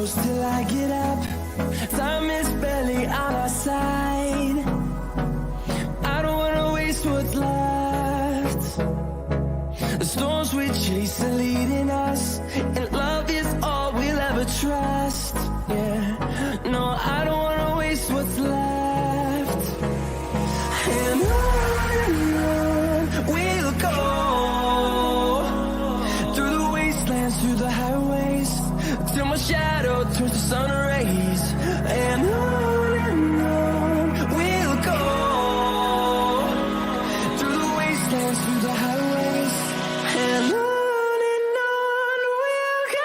close till I get up. Time is barely on our side. I don't wanna waste what's left. The storms we chase are leading us, and love is all we'll ever trust. Yeah, no, I don't wanna waste what's left. And on we'll go, through the wastelands, through the highways, till my shadow turns to sun rays. And on we'll go, through the wastelands, through the highways, and on we'll go.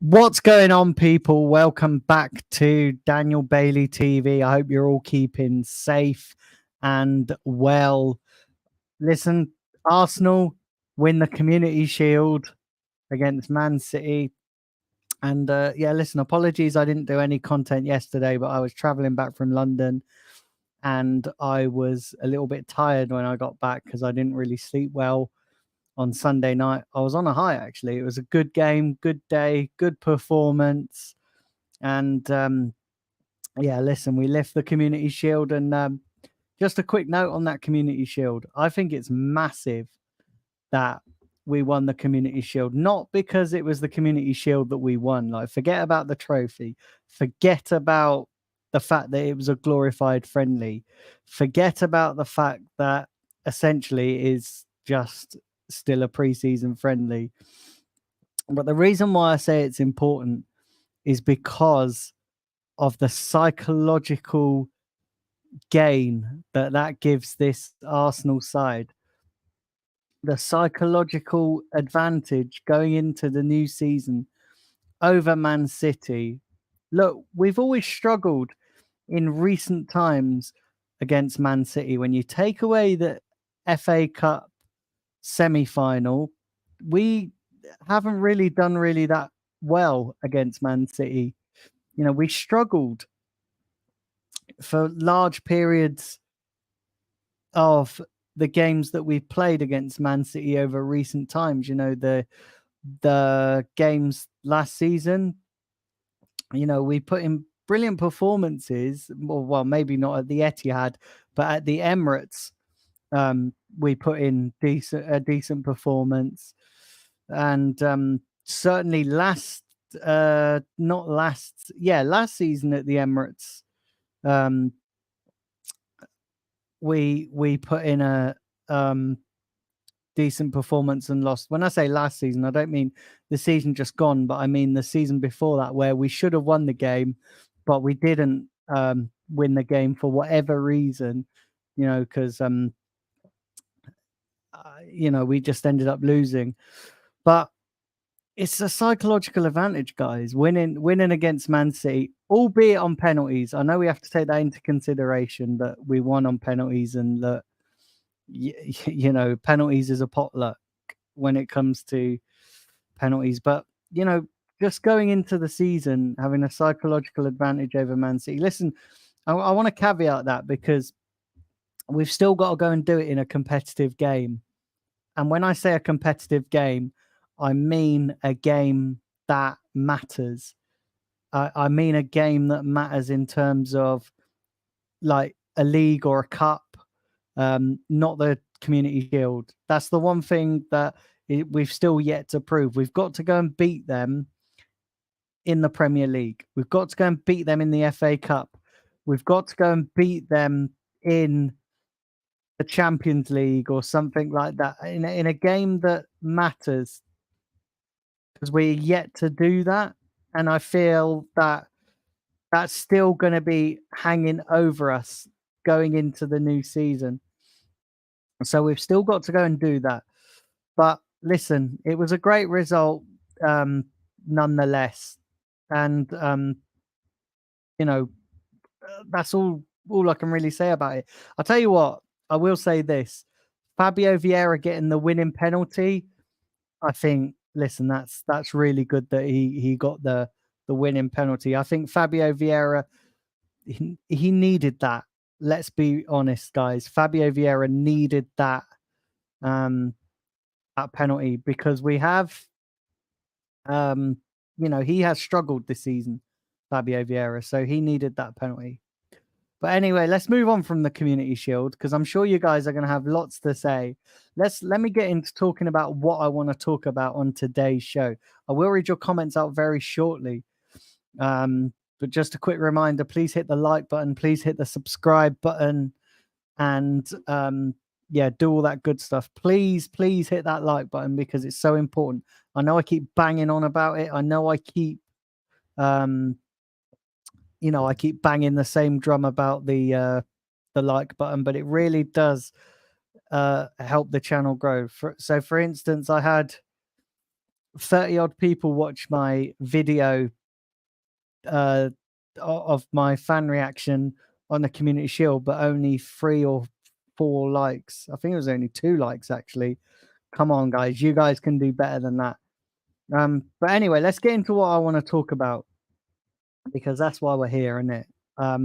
What's going on, people? Welcome back to Daniel Bailey TV. I hope you're all keeping safe and well. Listen, Arsenal win the Community Shield against Man City. And yeah, listen, apologies I didn't do any content yesterday, but I was traveling back from London and I was a little bit tired when I got back because I didn't really sleep well on Sunday night. I was on a high, actually. It was a good game, good day, good performance. And yeah, listen, we lift the Community Shield. And just a quick note on that Community Shield. I think it's massive that we won the Community Shield, not because it was the Community Shield that we won. Like, forget about the trophy. Forget about the fact that it was a glorified friendly. Forget about the fact that essentially it is just still a preseason friendly. But the reason why I say it's important is because of the psychological gain that gives this Arsenal side. The psychological advantage going into the new season over Man City. Look, we've always struggled in recent times against Man City. When you take away the FA Cup semi-final, we haven't really done that well against Man City. You know, we struggled for large periods of the games that we've played against Man City over recent times. You know, the games last season, you know, we put in brilliant performances. Well, maybe not at the Etihad, but at the Emirates, we put in a decent performance. And certainly last season at the Emirates, we put in a decent performance and lost. When I say last season, I don't mean the season just gone, but I mean the season before that, where we should have won the game, but we didn't win the game for whatever reason, you know, because you know, we just ended up losing. But it's a psychological advantage, guys, winning against Man City, albeit on penalties. I know we have to take that into consideration, that we won on penalties, and that you know, penalties is a potluck when it comes to penalties. But, you know, just going into the season, having a psychological advantage over Man City. Listen, I want to caveat that because we've still got to go and do it in a competitive game. And when I say a competitive game, I mean a game that matters. I mean a game that matters in terms of like a league or a cup, not the Community Shield. That's the one thing that we've still yet to prove. We've got to go and beat them in the Premier League. We've got to go and beat them in the FA Cup. We've got to go and beat them in the Champions League or something like that, in a game that matters, because we're yet to do that. And I feel that that's still going to be hanging over us going into the new season. So we've still got to go and do that. But listen, it was a great result nonetheless. And, you know, that's all I can really say about it. I'll tell you what, I will say this. Fabio Vieira getting the winning penalty, I think, listen, that's really good that he got the winning penalty. I think Fabio Vieira, he needed that. let's be honest, guys. Fabio Vieira needed that that penalty because we have, he has struggled this season, Fabio Vieira. So he needed that penalty. But anyway, let's move on from the Community Shield because I'm sure you guys are going to have lots to say. Let me get into talking about what I want to talk about on today's show. I will read your comments out very shortly. But just a quick reminder, please hit the like button, please hit the subscribe button, and do all that good stuff. Please hit that like button because it's so important. I know I keep banging on about it. I know I keep I keep banging the same drum about the like button, but it really does help the channel grow. So for instance, I had 30 odd people watch my video of my fan reaction on the Community Shield, but only 3 or 4 likes. I think it was only 2 likes actually. Come on, guys, you guys can do better than that. But anyway, let's get into what I want to talk about because that's why we're here, isn't it? I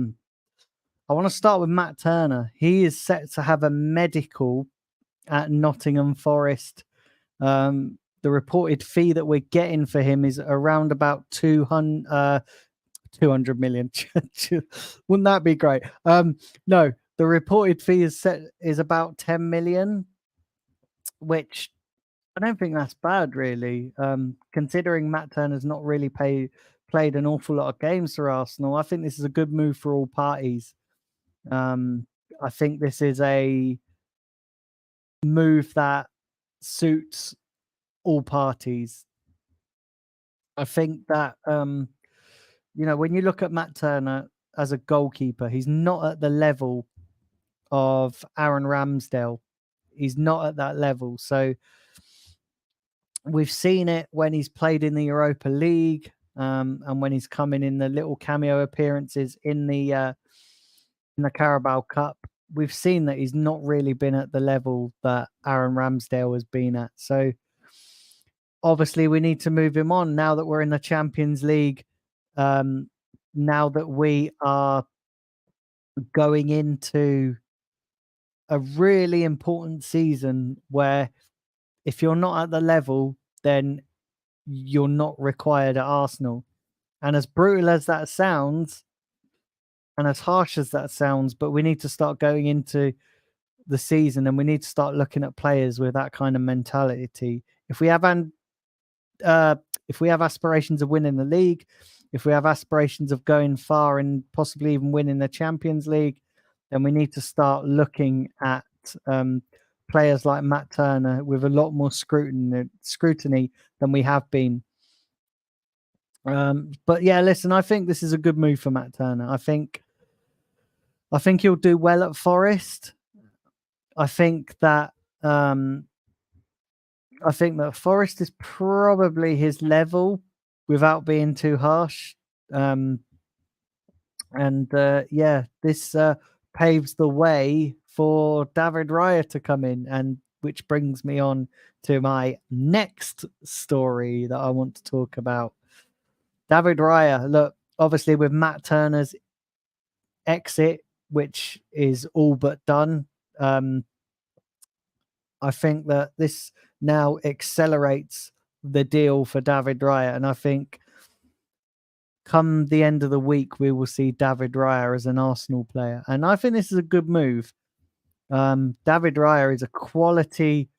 want to start with Matt Turner. He is set to have a medical at Nottingham Forest. The reported fee that we're getting for him is around about 200 million. Wouldn't that be great? No, the reported fee is about 10 million, which I don't think that's bad, really. Considering Matt Turner's not really played an awful lot of games for Arsenal, I think this is a good move for all parties. I think this is a move that suits all parties. I think that when you look at Matt Turner as a goalkeeper, he's not at the level of Aaron Ramsdale. He's not at that level. So we've seen it when he's played in the Europa League, and when he's coming in the little cameo appearances in the Carabao Cup. We've seen that he's not really been at the level that Aaron Ramsdale has been at. So obviously we need to move him on now that we're in the Champions League. Now that we are going into a really important season where if you're not at the level, then you're not required at Arsenal. And as brutal as that sounds, and as harsh as that sounds, but we need to start going into the season and we need to start looking at players with that kind of mentality. If we have aspirations of winning the league, if we have aspirations of going far and possibly even winning the Champions League, then we need to start looking at players like Matt Turner with a lot more scrutiny than we have been. But yeah, listen, I think this is a good move for Matt Turner. I think he'll do well at Forest. I think that Forest is probably his level without being too harsh. This paves the way for David Raya to come in, and which brings me on to my next story that I want to talk about. David Raya, look, obviously with Matt Turner's exit, which is all but done, I think that this now accelerates the deal for David Raya. And I think come the end of the week, we will see David Raya as an Arsenal player. And I think this is a good move. David Raya is a quality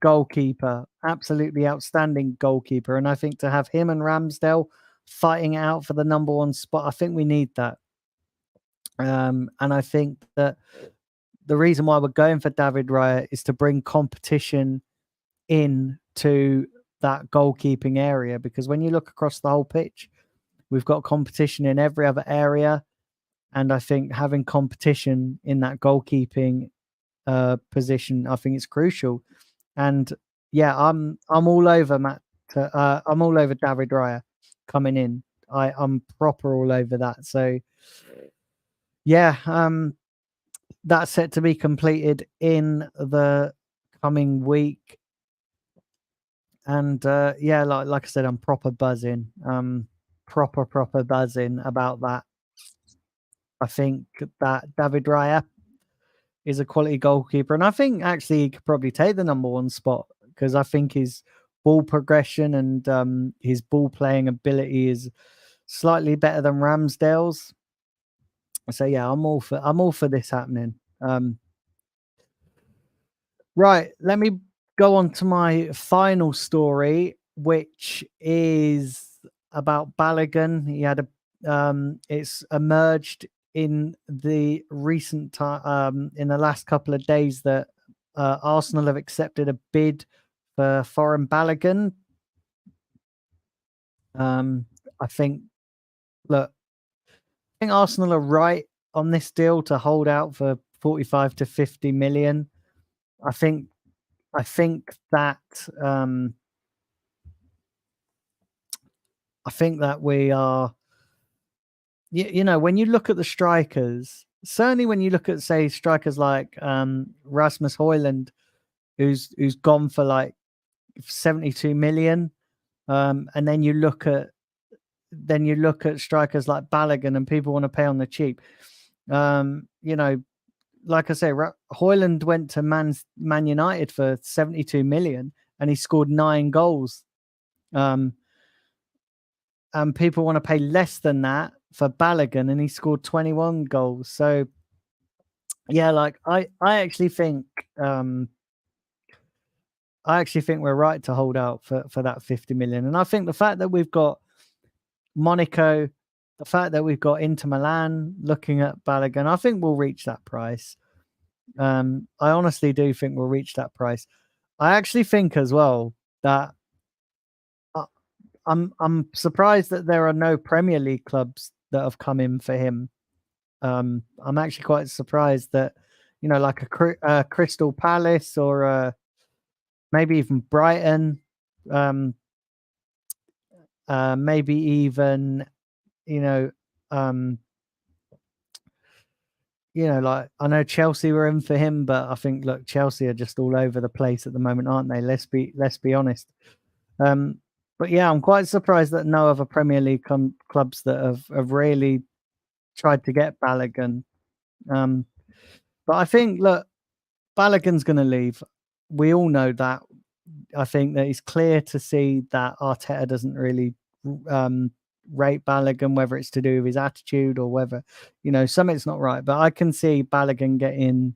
goalkeeper, absolutely outstanding goalkeeper. And I think to have him and Ramsdale fighting out for the number 1 spot, I think we need that. And I think that the reason why we're going for David Raya is to bring competition into that goalkeeping area, because when you look across the whole pitch, we've got competition in every other area, and I think having competition in that goalkeeping position, I think it's crucial. And yeah, I'm all over Matt. I'm all over David Raya coming in. I'm proper all over that. So yeah, that's set to be completed in the coming week. And like I said, I'm proper buzzing. Proper buzzing about that. I think that David Raya is a quality goalkeeper, and I think actually he could probably take the number one spot because I think his ball progression and his ball playing ability is slightly better than Ramsdale's. So yeah, I'm all for this happening. Right, let me go on to my final story, which is about Balogun. He had it's emerged in the recent time, in the last couple of days that Arsenal have accepted a bid for foreign Balogun. I think, look, I think Arsenal are right on this deal to hold out for 45 to 50 million. I think I think that I think that we are, you know, when you look at the strikers, certainly when you look at, say, strikers like Rasmus Højlund, who's gone for like 72 million, and then you look at strikers like Balogun, and people want to pay on the cheap. You know, like I say, Højlund went to Man United for 72 million, and he scored 9 goals. And people want to pay less than that for Balogun, and he scored 21 goals. So yeah, like I actually think we're right to hold out for that 50 million. And I think the fact that we've got Monaco, the fact that we've got Inter Milan looking at Balogun, I think we'll reach that price. I honestly do think we'll reach that price. I actually think as well that I'm surprised that there are no Premier League clubs that have come in for him. I'm actually quite surprised that, you know, like a Crystal Palace or maybe even Brighton, maybe even, you know, like I know Chelsea were in for him, but I think, look, Chelsea are just all over the place at the moment, aren't they? Let's be honest. But yeah, I'm quite surprised that no other Premier League clubs that have really tried to get Balogun. But I think, look, Balogun's going to leave. We all know that. I think that it's clear to see that Arteta doesn't really rate Balogun, whether it's to do with his attitude or whether, you know, something's not right. But I can see Balogun getting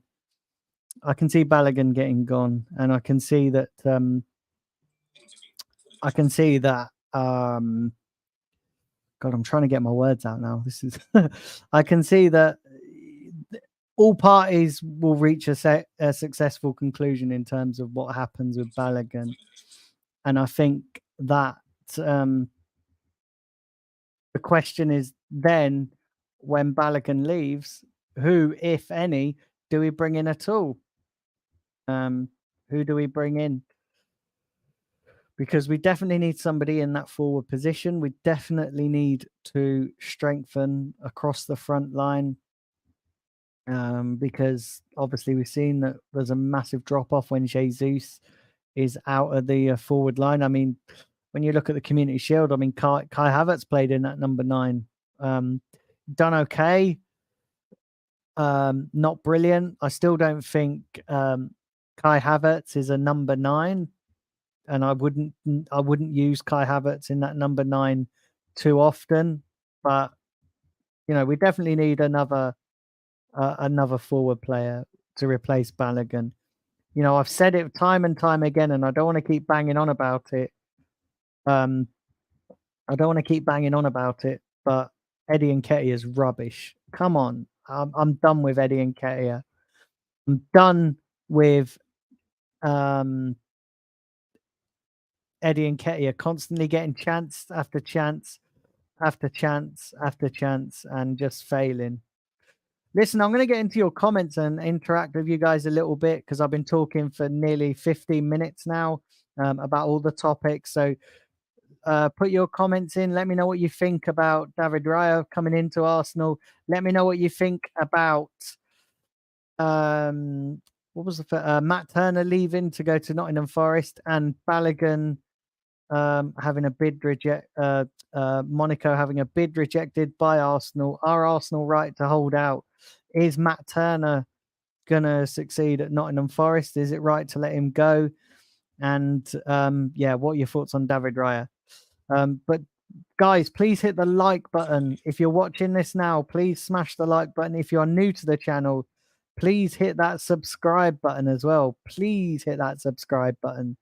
gone, and I can see that God, I'm trying to get my words out now. This is I can see that all parties will reach a successful conclusion in terms of what happens with Balogun. And I think that the question is then, when Balogun leaves, who, if any, do we bring in at all? Who do we bring in? Because we definitely need somebody in that forward position. We definitely need to strengthen across the front line. Because obviously we've seen that there's a massive drop off when Jesus is out of the forward line. I mean, when you look at the Community Shield, I mean, Kai Havertz played in that number 9. Done okay. Not brilliant. I still don't think Kai Havertz is a number 9, and I wouldn't use Kai Havertz in that number 9 too often. But you know, we definitely need another forward player to replace Balogun. You know, I've said it time and time again, and I don't want to keep banging on about it. But Eddie Nketiah is rubbish. Come on, I'm done with Eddie Nketiah. I'm done with Eddie Nketiah constantly getting chance after chance after chance after chance and just failing. Listen, I'm going to get into your comments and interact with you guys a little bit because I've been talking for nearly 15 minutes now about all the topics. So put your comments in. Let me know what you think about David Raya coming into Arsenal. Let me know what you think about what was the Matt Turner leaving to go to Nottingham Forest and Balogun having a bid Monaco having a bid rejected by Arsenal. Are Arsenal right to hold out? Is Matt Turner gonna succeed at Nottingham Forest? Is it right to let him go? And yeah, what are your thoughts on David Raya? But guys, please hit the like button. If you're watching this now, please smash the like button. If you're new to the channel, please hit that subscribe button as well. Please hit that subscribe button.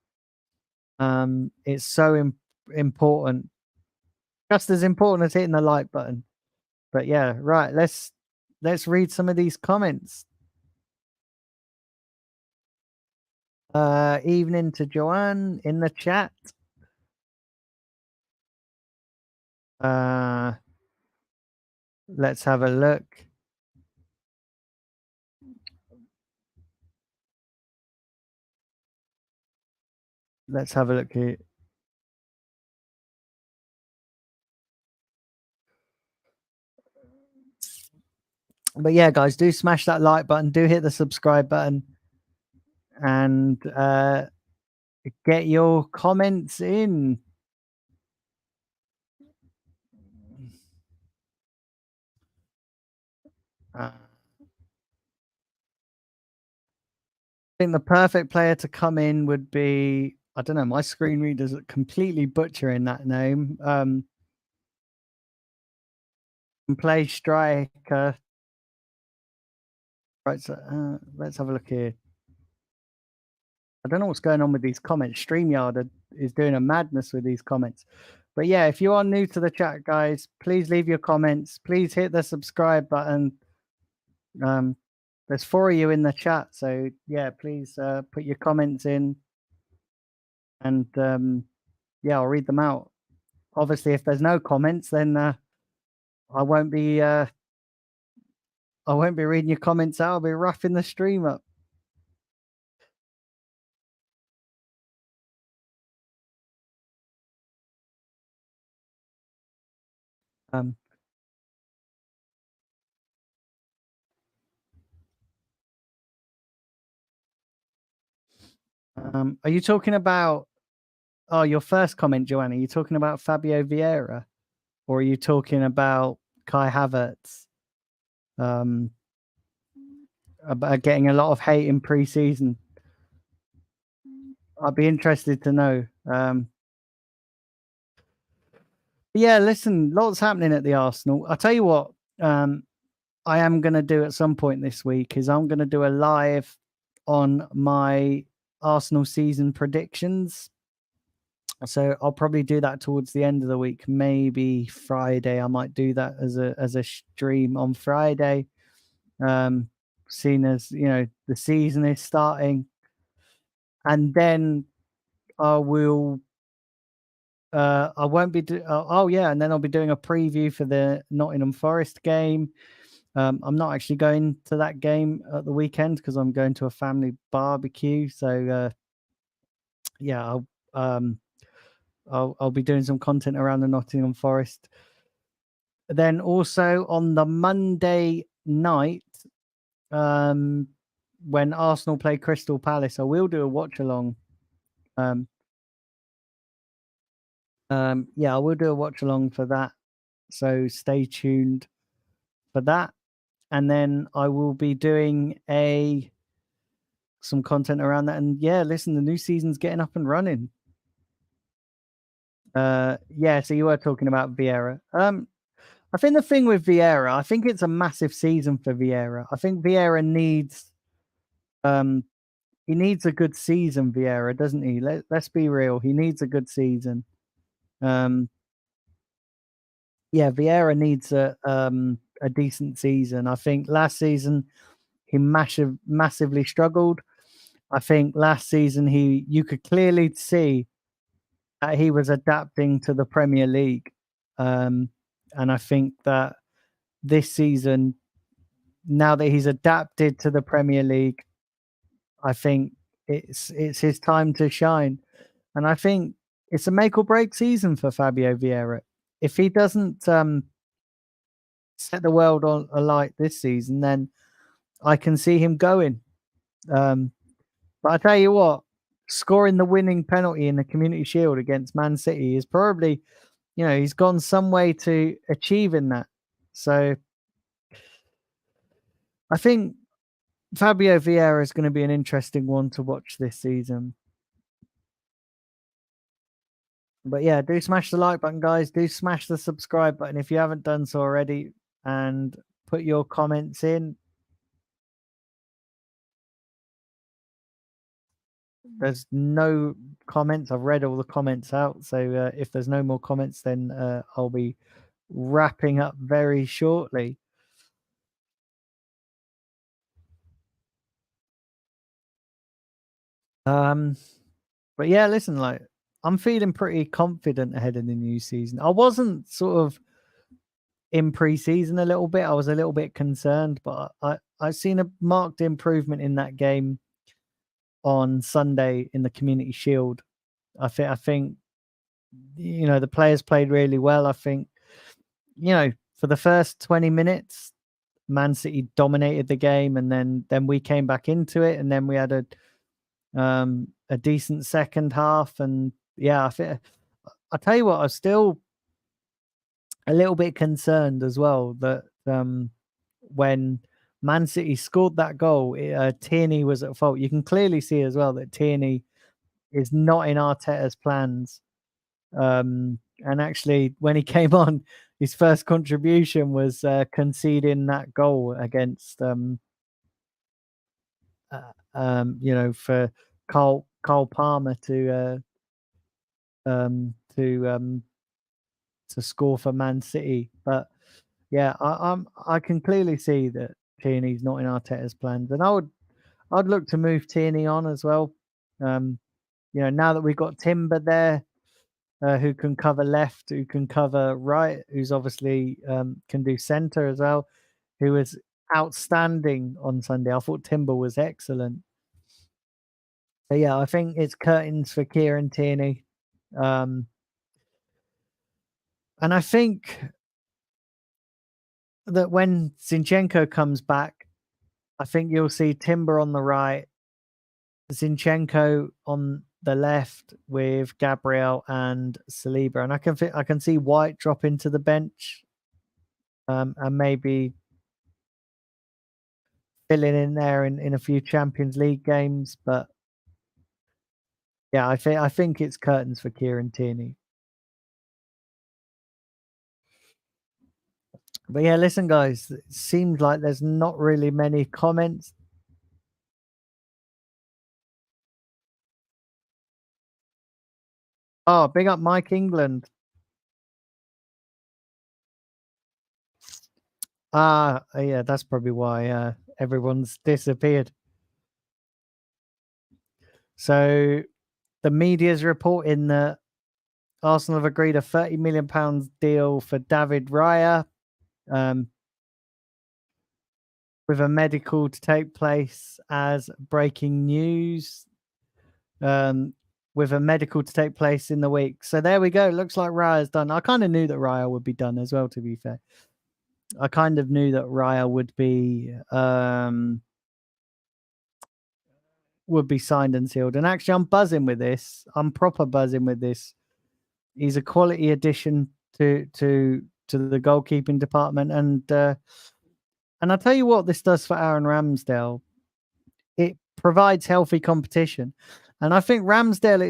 It's so important, just as important as hitting the like button. But yeah, right. Let's read some of these comments. Evening to Joanne in the chat. Let's have a look. Let's have a look here. But yeah, guys, do smash that like button, do hit the subscribe button, and get your comments in. I think the perfect player to come in would be, I don't know, my screen reader's completely butchering that name. Play striker. Right, so let's have a look here. I don't know what's going on with these comments. StreamYard is doing a madness with these comments. But yeah, if you are new to the chat, guys, please leave your comments. Please hit the subscribe button. There's 4 of you in the chat, so yeah, please put your comments in, and yeah, I'll read them out. Obviously, if there's no comments, then I won't be reading your comments out. I'll be roughing the stream up. Are you talking about? Oh, your first comment, Joanna. Are you talking about Fabio Vieira, or are you talking about Kai Havertz? About getting a lot of hate in pre-season. I'd be interested to know. Yeah, listen, lots happening at the Arsenal. I'll tell you what, I am going to do at some point this week is I'm going to do a live on my Arsenal season predictions. So I'll probably do that towards the end of the week, maybe Friday. I might do that as a stream on Friday. Seeing as the season is starting, and then I will. I won't be. Oh yeah, and then I'll be doing a preview for the Nottingham Forest game. I'm not actually going to that game at the weekend because I'm going to a family barbecue. So yeah, I'll be doing some content around the Nottingham Forest. Then also on the Monday night, when Arsenal play Crystal Palace, I will do a watch along. Yeah, I will do a watch along for that. So stay tuned for that. And then I will be doing some content around that. And yeah, listen, the new season's getting up and running. Yeah, so you were talking about Vieira. I think the thing with Vieira, I think it's a massive season for Vieira. I think Vieira needs he needs a good season, Vieira, doesn't he? Let's be real. He needs a good season. Yeah, Vieira needs a decent season. I think last season he massively struggled. I think last season you could clearly see that he was adapting to the Premier League, and I think that this season, now that he's adapted to the Premier League, I think it's his time to shine, and I think it's a make or break season for Fabio Vieira. If he doesn't set the world on alight this season, then I can see him going. But I tell you what, scoring the winning penalty in the Community Shield against Man City is probably, he's gone some way to achieving that. So I think Fabio Vieira is going to be an interesting one to watch this season. But yeah, do smash the like button, guys. Do smash the subscribe button if you haven't done so already, and put your comments in. There's no comments. I've read all the comments out. So if there's no more comments, then I'll be wrapping up very shortly. But yeah, listen, like I'm feeling pretty confident ahead of the new season. I wasn't sort of in pre-season a little bit. I was a little bit concerned, but I've seen a marked improvement in that game on Sunday in the Community Shield. I think the players played really well. I think for the first 20 minutes Man City dominated the game, and then we came back into it, and then we had a decent second half. And yeah, I tell you what, I was still a little bit concerned as well that when Man City scored that goal, Tierney was at fault. You can clearly see as well that Tierney is not in Arteta's plans. And actually, when he came on, his first contribution was conceding that goal against, for Cole Palmer to score for Man City. But yeah, I can clearly see that Tierney's not in Arteta's plans, and I'd look to move Tierney on as well. Now that we've got Timber there, who can cover left, who can cover right, who's obviously can do centre as well, who was outstanding on Sunday. I thought Timber was excellent. So yeah, I think it's curtains for Kieran Tierney. And I think that when Zinchenko comes back, I think you'll see Timber on the right, Zinchenko on the left with Gabriel and Saliba, and I can see White drop into the bench, and maybe filling in there in a few Champions League games. But yeah, I think it's curtains for Kieran Tierney. But yeah, listen, guys, it seems like there's not really many comments. Oh, big up Mike England. Yeah, that's probably why everyone's disappeared. So the media's reporting that Arsenal have agreed a £30 million deal for David Raya, with a medical to take place as breaking news. With a medical to take place in the week. So there we go. Looks like Raya's done. I kind of knew that Raya would be done as well, to be fair. I kind of knew that Raya would be signed and sealed. And actually, I'm buzzing with this. I'm proper buzzing with this. He's a quality addition to the goalkeeping department, and I'll tell you what this does for Aaron Ramsdale. It provides healthy competition, and I think Ramsdale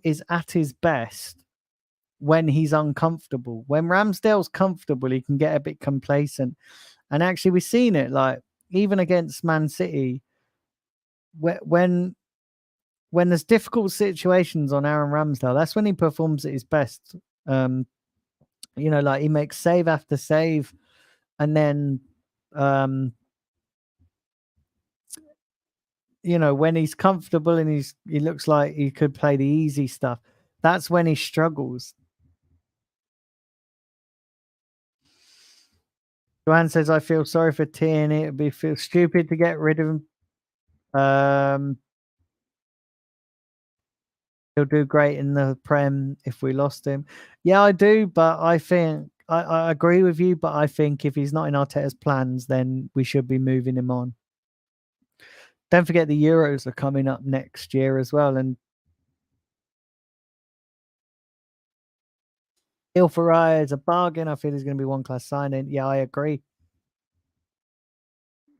is at his best when he's uncomfortable. When Ramsdale's comfortable, he can get a bit complacent, and actually we've seen it, like even against Man City, when there's difficult situations on Aaron Ramsdale, that's when he performs at his best. Like he makes save after save, and then when he's comfortable and he looks like he could play the easy stuff, that's when he struggles. Joanne says, I feel sorry for Tierney. It'd feel stupid to get rid of him. He'll do great in the Prem if we lost him. Yeah, I do, but I think I agree with you, but I think if he's not in Arteta's plans, then we should be moving him on. don't forget the Euros are coming up next year as well. And Il for Raya is a bargain. I feel he's going to be one class signing. Yeah, I agree.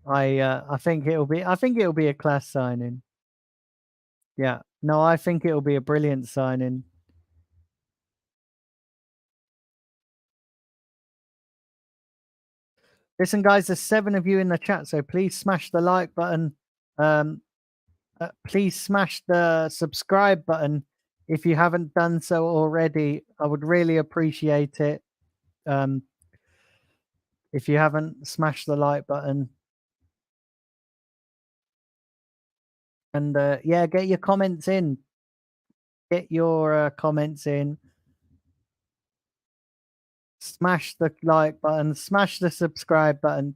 I think it'll be a class signing. Yeah. No, I think it'll be a brilliant signing. Listen, guys, there's 7 of you in the chat, so please smash the like button. Um, please smash the subscribe button if you haven't done so already. I would really appreciate it. Um, if you haven't smashed the like button, and yeah, get your comments in. Get your comments in. Smash the like button. Smash the subscribe button.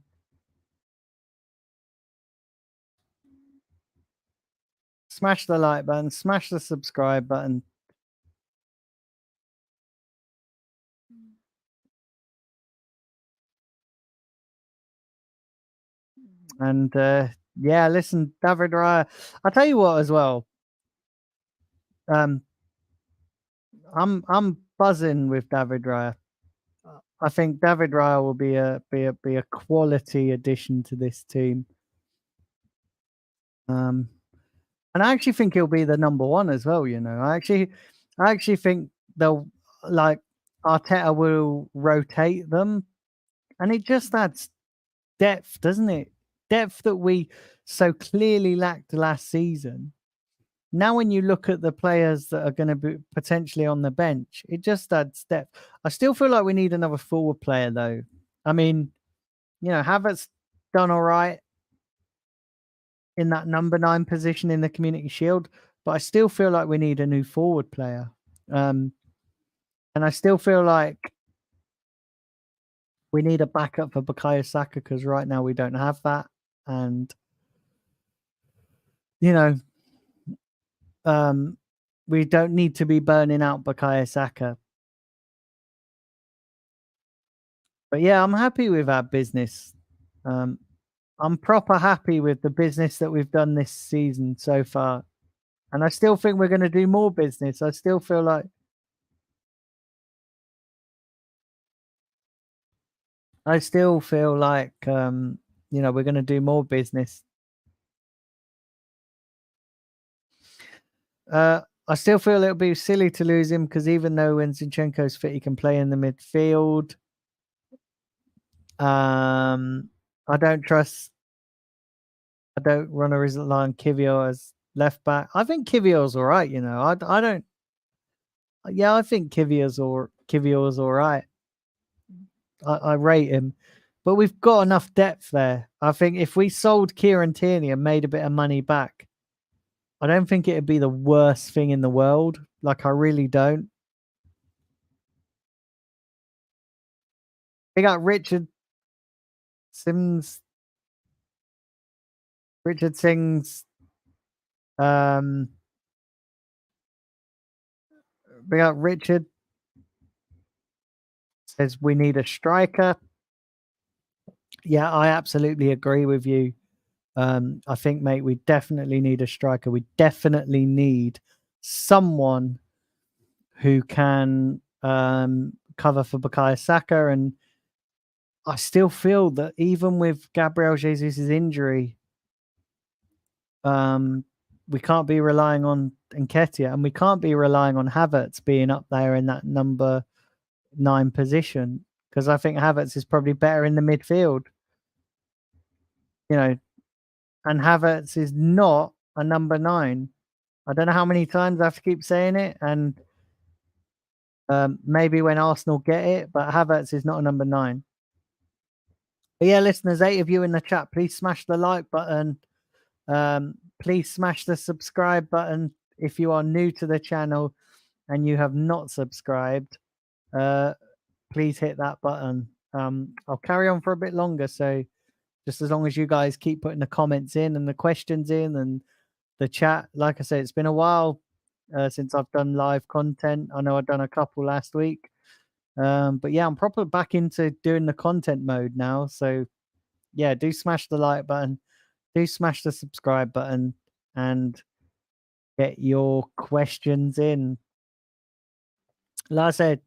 Smash the like button. Smash the subscribe button. And yeah, listen, David Raya. I'll tell you what as well. Um, I'm buzzing with David Raya. I think David Raya will be a quality addition to this team. And I actually think he'll be the number one as well. You know, I actually think they'll like Arteta will rotate them, and it just adds depth, doesn't it? Depth that we so clearly lacked last season. Now, when you look at the players that are going to be potentially on the bench, it just adds depth. I still feel like we need another forward player, though. I mean, you know, Havertz done all right in that number 9 position in the Community Shield, but I still feel like we need a new forward player. And I still feel like we need a backup for Bukayo Saka because right now we don't have that. And, you know, we don't need to be burning out Bukayo Saka. But yeah, I'm happy with our business. I'm proper happy with the business that we've done this season so far. And I still think we're going to do more business. I still feel like you know, we're going to do more business. I still feel it'll be silly to lose him because even though when Zinchenko's fit, he can play in the midfield. I don't run a rely on Kivior as left back. I think Kivior's all right. You know, I don't. Yeah, I think Kivior's all right. I rate him, but we've got enough depth there. I think if we sold Kieran Tierney and made a bit of money back, I don't think it'd be the worst thing in the world. Like, I really don't. They got Richard Sims. Richard Sings. We got Richard says we need a striker. Yeah, I absolutely agree with you. I think, mate, we definitely need a striker. We definitely need someone who can cover for Bukayo Saka. And I still feel that even with Gabriel Jesus' injury, we can't be relying on Nketiah, and we can't be relying on Havertz being up there in that number 9 position because I think Havertz is probably better in the midfield. You know, and Havertz is not a number 9. I don't know how many times I have to keep saying it, and maybe when Arsenal get it, but Havertz is not a number 9. But yeah, listeners, 8 of you in the chat, please smash the like button. Please smash the subscribe button if you are new to the channel and you have not subscribed. Please hit that button. I'll carry on for a bit longer, so just as long as you guys keep putting the comments in and the questions in and the chat. Like I said, it's been a while since I've done live content. I know I've done a couple last week. But yeah, I'm proper back into doing the content mode now. So yeah, do smash the like button. do smash the subscribe button and get your questions in. Like I said,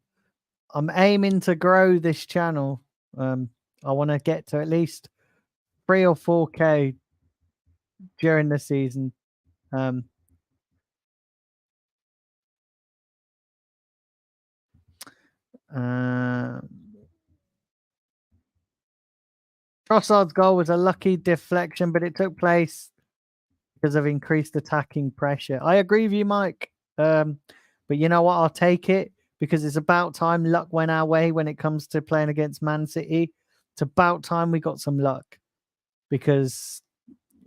I'm aiming to grow this channel. I want to get to at least 3 or 4K during the season. Trossard's goal was a lucky deflection, but it took place because of increased attacking pressure. I agree with you, Mike. But you know what? I'll take it because it's about time luck went our way when it comes to playing against Man City. It's about time we got some luck because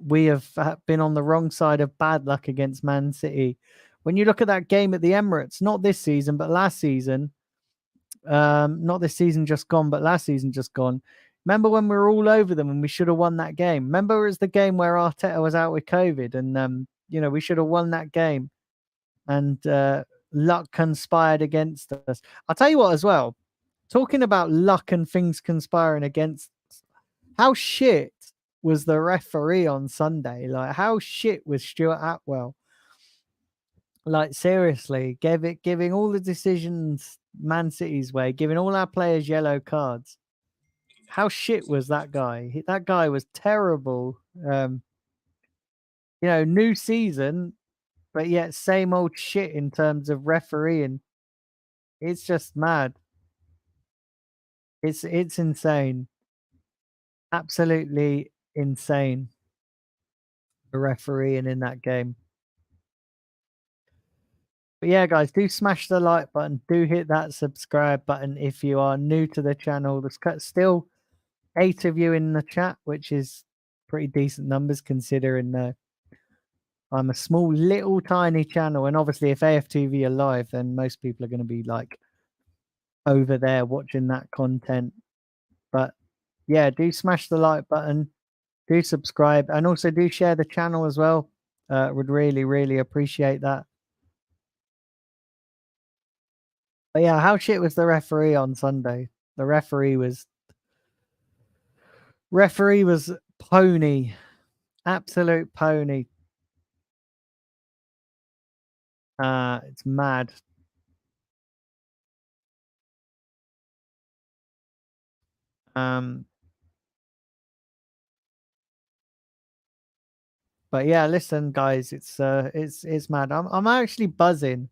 we have been on the wrong side of bad luck against Man City. When you look at that game at the Emirates, not this season, but last season, not this season just gone, but last season just gone. Remember when we were all over them and we should have won that game? Remember it was the game where Arteta was out with COVID and, we should have won that game. And luck conspired against us. I'll tell you what as well, talking about luck and things conspiring against us, how shit was the referee on Sunday? Like, how shit was Stuart Atwell? Like, seriously, giving all the decisions Man City's way, giving all our players yellow cards. How shit was that guy? That guy was terrible. New season, but yet same old shit in terms of refereeing. It's just mad. It's insane. Absolutely insane. The refereeing in that game. But yeah, guys, do smash the like button. Do hit that subscribe button if you are new to the channel. There's still 8 of you in the chat, which is pretty decent numbers considering I'm a small, little, tiny channel. And obviously, if AFTV are live, then most people are going to be like over there watching that content. But yeah, do smash the like button. Do subscribe. And also do share the channel as well. Would really, really appreciate that. But yeah, how shit was the referee on Sunday? The referee was pony. Absolute pony. It's mad. But yeah, listen, guys, it's mad. I'm actually buzzing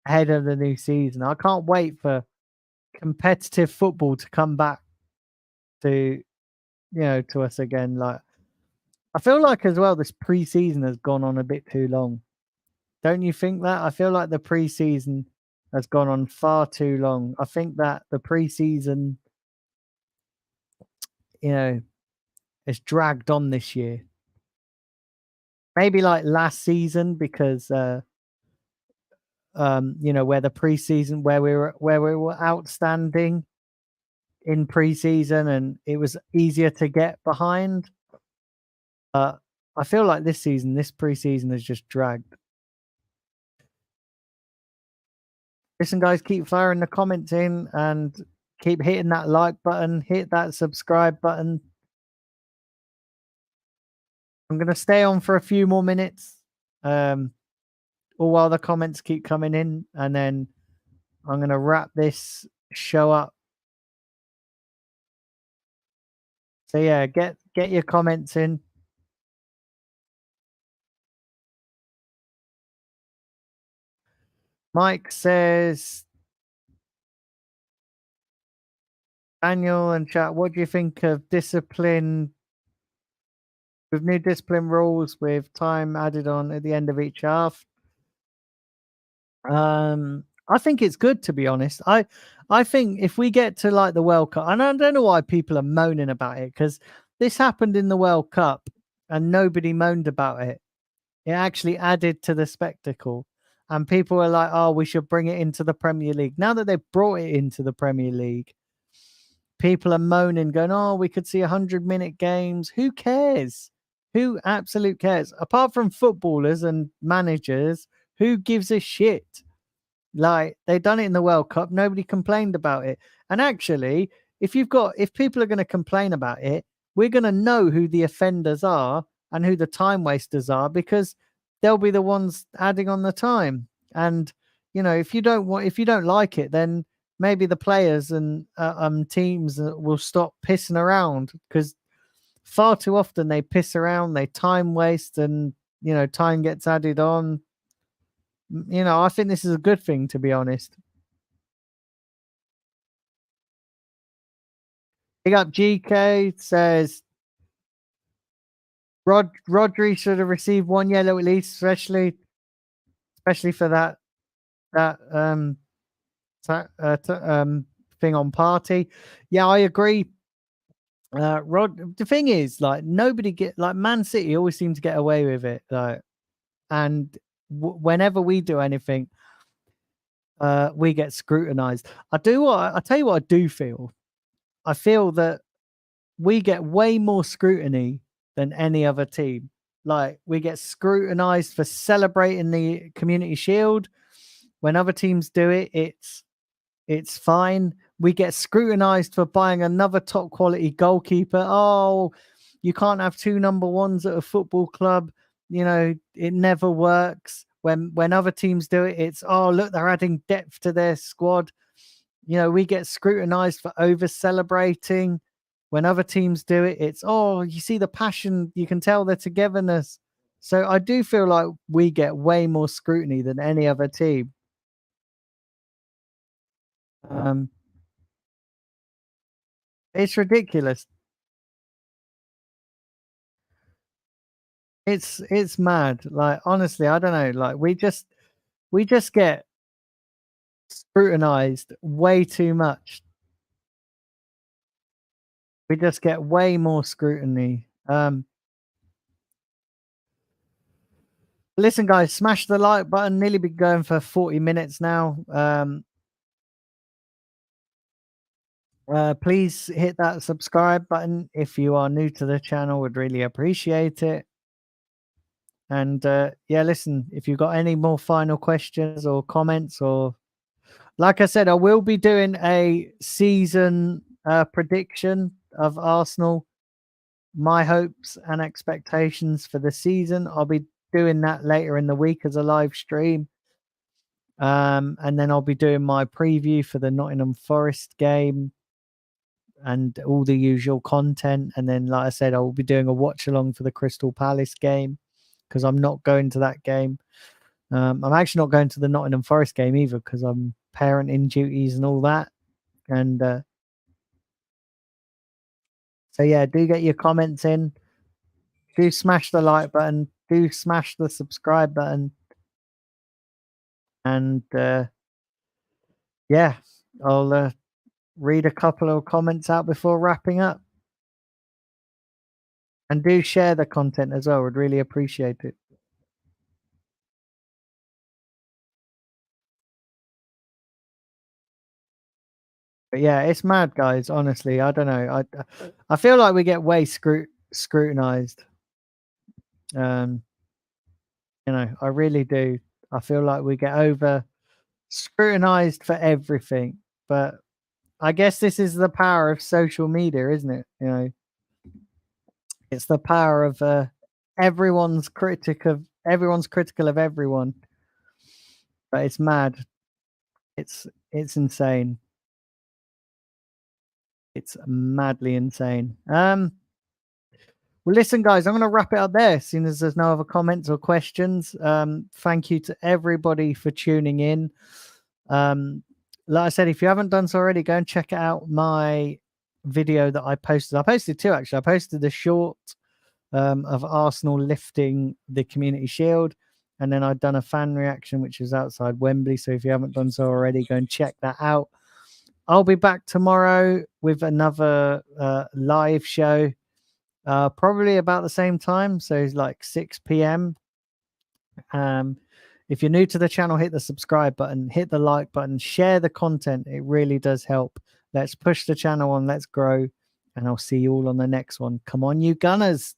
ahead of the new season. I can't wait for competitive football to come back to to us again. Like, I feel like as well this preseason has gone on a bit too long. Don't you think that? I feel like the preseason has gone on far too long. I think that the preseason, has dragged on this year. Maybe like last season because where the preseason where we were outstanding in preseason and it was easier to get behind. I feel like this preseason has just dragged. Listen, guys, keep firing the comments in and keep hitting that like button, hit that subscribe button. I'm going to stay on for a few more minutes, all while the comments keep coming in, and then I'm going to wrap this show up. So yeah, get your comments in. Mike says, Daniel and chat, what do you think of discipline with new discipline rules with time added on at the end of each half? I think it's good, to be honest. I think if we get to like the World Cup, and I don't know why people are moaning about it because this happened in the World Cup and nobody moaned about it. It actually added to the spectacle. And people are like, oh, we should bring it into the Premier League. Now that they've brought it into the Premier League, people are moaning, going, oh, we could see 100-minute games. Who cares? Who absolute cares? Apart from footballers and managers, who gives a shit? Like, they've done it in the World Cup. Nobody complained about it. And actually, if people are going to complain about it, we're going to know who the offenders are and who the time wasters are, because they'll be the ones adding on the time. And if you don't like it, then maybe the players and teams will stop pissing around, because far too often they piss around, they time waste, and time gets added on. I think this is a good thing, to be honest. Big up GK says Rodri should have received 1 yellow at least, especially for that thing on Party. Yeah, I agree. The thing is, like, nobody Man City always seem to get away with it, like, and whenever we do anything, we get scrutinized. I tell you what I do feel. I feel that we get way more scrutiny than any other team. Like, we get scrutinized for celebrating the Community Shield. When other teams do it, it's fine. We get scrutinized for buying another top quality goalkeeper. Oh, you can't have two number ones at a football club. It never works. When other teams do it, it's, oh, look, they're adding depth to their squad. We get scrutinized for over celebrating. When other teams do it, it's, oh, you see the passion, you can tell their togetherness. So I do feel like we get way more scrutiny than any other team. It's ridiculous. It's mad. Like, honestly, I don't know. Like, we just get scrutinized way too much. We just get way more scrutiny. Listen, guys, smash the like button. Nearly been going for 40 minutes now. Please hit that subscribe button if you are new to the channel. Would really appreciate it. And yeah, listen, if you've got any more final questions or comments, or like I said, I will be doing a season prediction of Arsenal, my hopes and expectations for the season. I'll be doing that later in the week as a live stream. And then I'll be doing my preview for the Nottingham Forest game and all the usual content. And then, like I said, I will be doing a watch along for the Crystal Palace game, because I'm not going to that game. I'm actually not going to the Nottingham Forest game either, because I'm parenting duties and all that. And so yeah, do get your comments in. Do smash the like button. Do smash the subscribe button. And yeah, I'll read a couple of comments out before wrapping up. And do share the content as well. Would really appreciate it. But yeah, it's mad, guys. Honestly, I don't know. I feel like we get way scrutinized. I really do. I feel like we get over scrutinized for everything. But I guess this is the power of social media, isn't it? It's the power of everyone's critical of everyone. But it's mad. It's insane. It's madly insane. Well, listen, guys, I'm going to wrap it up there, seeing as there's no other comments or questions. Thank you to everybody for tuning in. Like I said, if you haven't done so already, go and check out my video that I posted. I posted two, actually. I posted the short of Arsenal lifting the Community Shield, and then I'd done a fan reaction, which was outside Wembley. So if you haven't done so already, go and check that out. I'll be back tomorrow with another live show, probably about the same time, so it's like 6 p.m. If you're new to the channel, hit the subscribe button, hit the like button, share the content. It really does help. Let's push the channel on, let's grow, and I'll see you all on the next one. Come on, you Gunners.